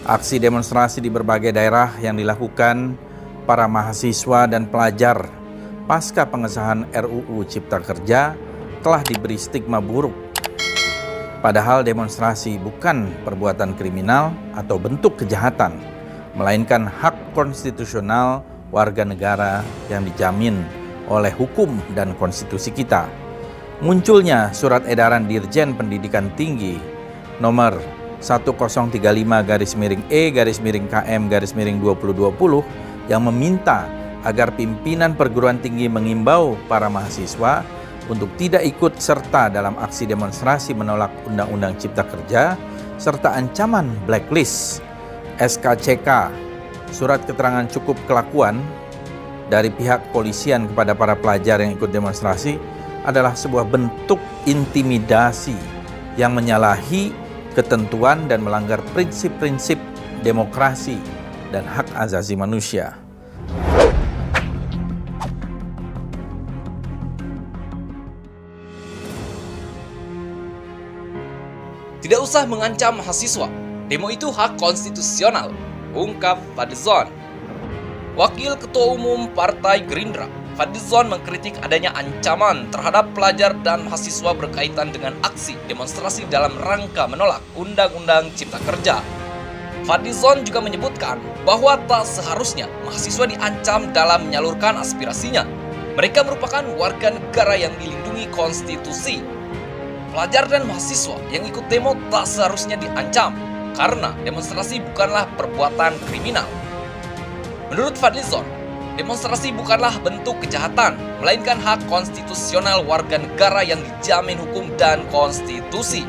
Aksi demonstrasi di berbagai daerah yang dilakukan para mahasiswa dan pelajar pasca pengesahan RUU Cipta Kerja telah diberi stigma buruk. Padahal demonstrasi bukan perbuatan kriminal atau bentuk kejahatan, melainkan hak konstitusional warga negara yang dijamin oleh hukum dan konstitusi kita. Munculnya surat edaran Dirjen Pendidikan Tinggi nomor 1035-E-KM-2020 yang meminta agar pimpinan perguruan tinggi mengimbau para mahasiswa untuk tidak ikut serta dalam aksi demonstrasi menolak Undang-Undang Cipta Kerja serta ancaman blacklist, SKCK, surat keterangan cukup kelakuan dari pihak kepolisian kepada para pelajar yang ikut demonstrasi adalah sebuah bentuk intimidasi yang menyalahi ketentuan dan melanggar prinsip-prinsip demokrasi dan hak asasi manusia. Tidak usah mengancam mahasiswa, demo itu hak konstitusional, ungkap Fadlizon. Wakil Ketua Umum Partai Gerindra, Fadlizon mengkritik adanya ancaman terhadap pelajar dan mahasiswa berkaitan dengan aksi demonstrasi dalam rangka menolak Undang-Undang Cipta Kerja. Fadlizon juga menyebutkan bahwa tak seharusnya mahasiswa diancam dalam menyalurkan aspirasinya. Mereka merupakan warga negara yang dilindungi konstitusi. Pelajar dan mahasiswa yang ikut demo tak seharusnya diancam karena demonstrasi bukanlah perbuatan kriminal. Menurut Fadlizon, demonstrasi bukanlah bentuk kejahatan, melainkan hak konstitusional warga negara yang dijamin hukum dan konstitusi.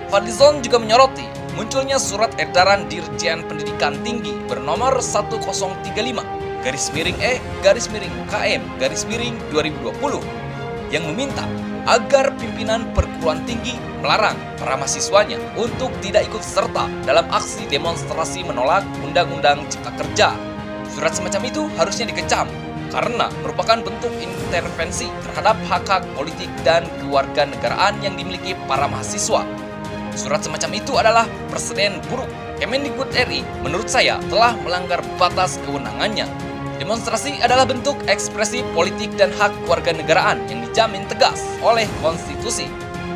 Fadlizon juga menyoroti munculnya surat edaran Dirjen Pendidikan Tinggi bernomor 1035-E-KM-2020 yang meminta agar pimpinan perguruan tinggi melarang para mahasiswanya untuk tidak ikut serta dalam aksi demonstrasi menolak Undang-Undang Cipta Kerja. Surat semacam itu harusnya dikecam karena merupakan bentuk intervensi terhadap hak-hak politik dan kewarganegaraan yang dimiliki para mahasiswa. Surat semacam itu adalah presiden buruk. Kemendikbud RI menurut saya telah melanggar batas kewenangannya. Demonstrasi adalah bentuk ekspresi politik dan hak kewarganegaraan yang dijamin tegas oleh konstitusi.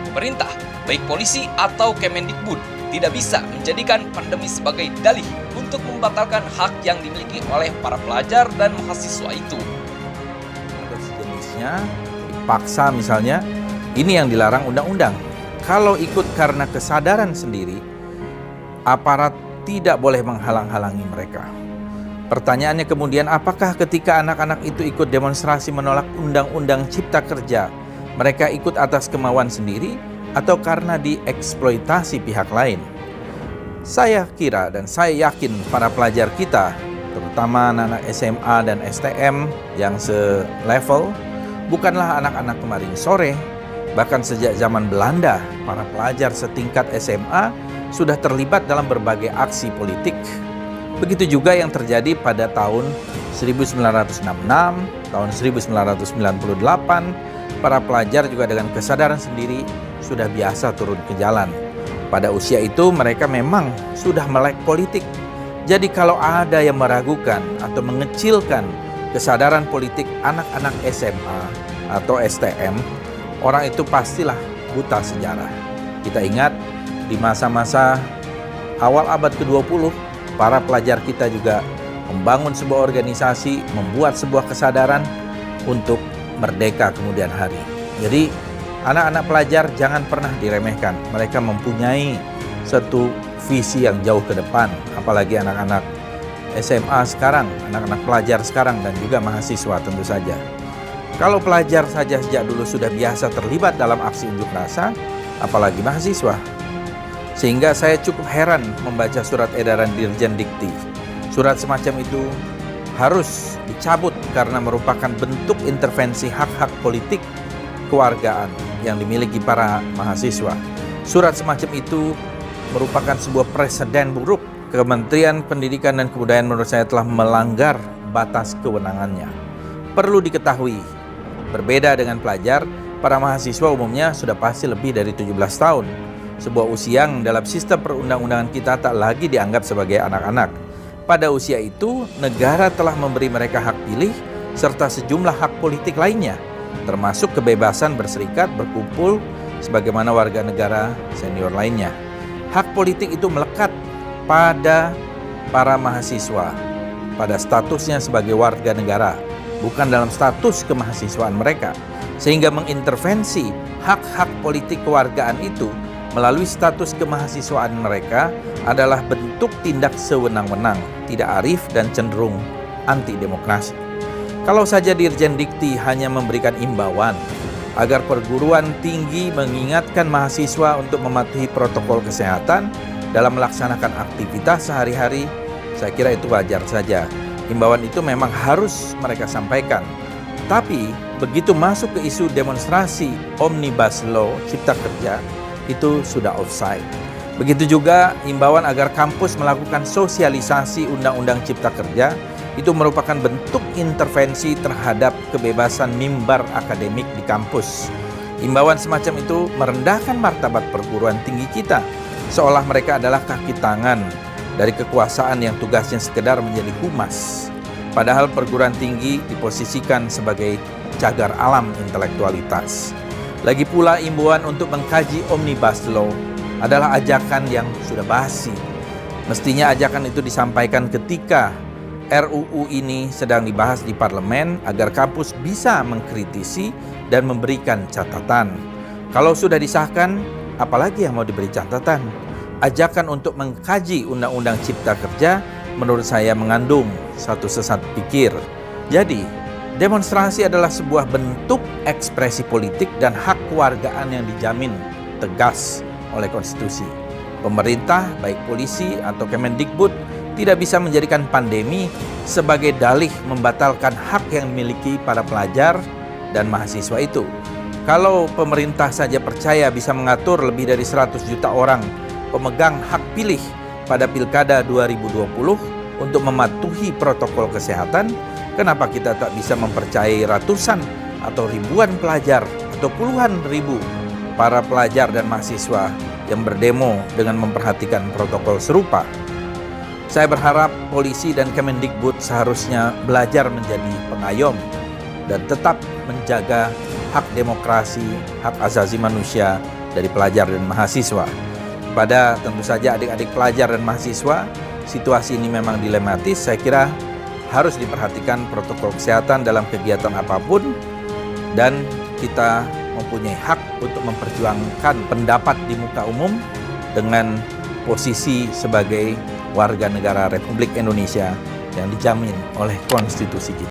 Pemerintah, baik polisi atau Kemendikbud, tidak bisa menjadikan pandemi sebagai dalih untuk membatalkan hak yang dimiliki oleh para pelajar dan mahasiswa itu. Atau sejenisnya, dipaksa misalnya, ini yang dilarang undang-undang. Kalau ikut karena kesadaran sendiri, aparat tidak boleh menghalang-halangi mereka. Pertanyaannya kemudian, apakah ketika anak-anak itu ikut demonstrasi menolak Undang-Undang Cipta Kerja, mereka ikut atas kemauan sendiri atau karena dieksploitasi pihak lain? Saya kira dan saya yakin para pelajar kita, terutama anak-anak SMA dan STM yang selevel, bukanlah anak-anak kemarin sore. Bahkan sejak zaman Belanda, para pelajar setingkat SMA sudah terlibat dalam berbagai aksi politik. Begitu juga yang terjadi pada tahun 1966, tahun 1998, para pelajar juga dengan kesadaran sendiri sudah biasa turun ke jalan. Pada usia itu mereka memang sudah melek politik. Jadi kalau ada yang meragukan atau mengecilkan kesadaran politik anak-anak SMA atau STM, orang itu pastilah buta sejarah. Kita ingat di masa-masa awal abad ke-20, para pelajar kita juga membangun sebuah organisasi, membuat sebuah kesadaran untuk merdeka kemudian hari. Jadi anak-anak pelajar jangan pernah diremehkan. Mereka mempunyai satu visi yang jauh ke depan, apalagi anak-anak SMA sekarang, anak-anak pelajar sekarang dan juga mahasiswa tentu saja. Kalau pelajar saja sejak dulu sudah biasa terlibat dalam aksi unjuk rasa, apalagi mahasiswa. Sehingga saya cukup heran membaca surat edaran Dirjen Dikti. Surat semacam itu harus dicabut karena merupakan bentuk intervensi hak-hak politik kewargaan yang dimiliki para mahasiswa. Surat semacam itu merupakan sebuah preseden buruk. Kementerian Pendidikan dan Kebudayaan menurut saya telah melanggar batas kewenangannya. Perlu diketahui, berbeda dengan pelajar, para mahasiswa umumnya sudah pasti lebih dari 17 tahun. sebuah usia yang dalam sistem perundang-undangan kita tak lagi dianggap sebagai anak-anak. Pada usia itu, negara telah memberi mereka hak pilih serta sejumlah hak politik lainnya, termasuk kebebasan berserikat, berkumpul, sebagaimana warga negara senior lainnya. Hak politik itu melekat pada para mahasiswa, pada statusnya sebagai warga negara, bukan dalam status kemahasiswaan mereka, sehingga mengintervensi hak-hak politik kewargaan itu melalui status kemahasiswaan mereka adalah bentuk tindak sewenang-wenang, tidak arif dan cenderung anti-demokrasi. Kalau saja Dirjen Dikti hanya memberikan imbauan agar perguruan tinggi mengingatkan mahasiswa untuk mematuhi protokol kesehatan dalam melaksanakan aktivitas sehari-hari, saya kira itu wajar saja. Imbauan itu memang harus mereka sampaikan. Tapi begitu masuk ke isu demonstrasi Omnibus Law Cipta Kerja, itu sudah offside. Begitu juga imbauan agar kampus melakukan sosialisasi Undang-Undang Cipta Kerja, itu merupakan bentuk intervensi terhadap kebebasan mimbar akademik di kampus. Imbauan semacam itu merendahkan martabat perguruan tinggi kita, seolah mereka adalah kaki tangan dari kekuasaan yang tugasnya sekedar menjadi humas. Padahal perguruan tinggi diposisikan sebagai cagar alam intelektualitas. Lagi pula imbauan untuk mengkaji Omnibus Law adalah ajakan yang sudah basi. Mestinya ajakan itu disampaikan ketika RUU ini sedang dibahas di parlemen agar kampus bisa mengkritisi dan memberikan catatan. Kalau sudah disahkan, apalagi yang mau diberi catatan? Ajakan untuk mengkaji Undang-Undang Cipta Kerja menurut saya mengandung satu sesat pikir. Jadi, demonstrasi adalah sebuah bentuk ekspresi politik dan hak kewargaan yang dijamin tegas oleh konstitusi. Pemerintah, baik polisi atau Kemendikbud, tidak bisa menjadikan pandemi sebagai dalih membatalkan hak yang dimiliki para pelajar dan mahasiswa itu. Kalau pemerintah saja percaya bisa mengatur lebih dari 100 juta orang pemegang hak pilih pada Pilkada 2020 untuk mematuhi protokol kesehatan, kenapa kita tak bisa mempercayai ratusan atau ribuan pelajar atau puluhan ribu para pelajar dan mahasiswa yang berdemo dengan memperhatikan protokol serupa? Saya berharap polisi dan Kemendikbud seharusnya belajar menjadi pengayom dan tetap menjaga hak demokrasi, hak asasi manusia dari pelajar dan mahasiswa. Pada tentu saja adik-adik pelajar dan mahasiswa, situasi ini memang dilematis. Saya kira harus diperhatikan protokol kesehatan dalam kegiatan apapun, dan kita mempunyai hak untuk memperjuangkan pendapat di muka umum dengan posisi sebagai warga negara Republik Indonesia yang dijamin oleh konstitusi kita.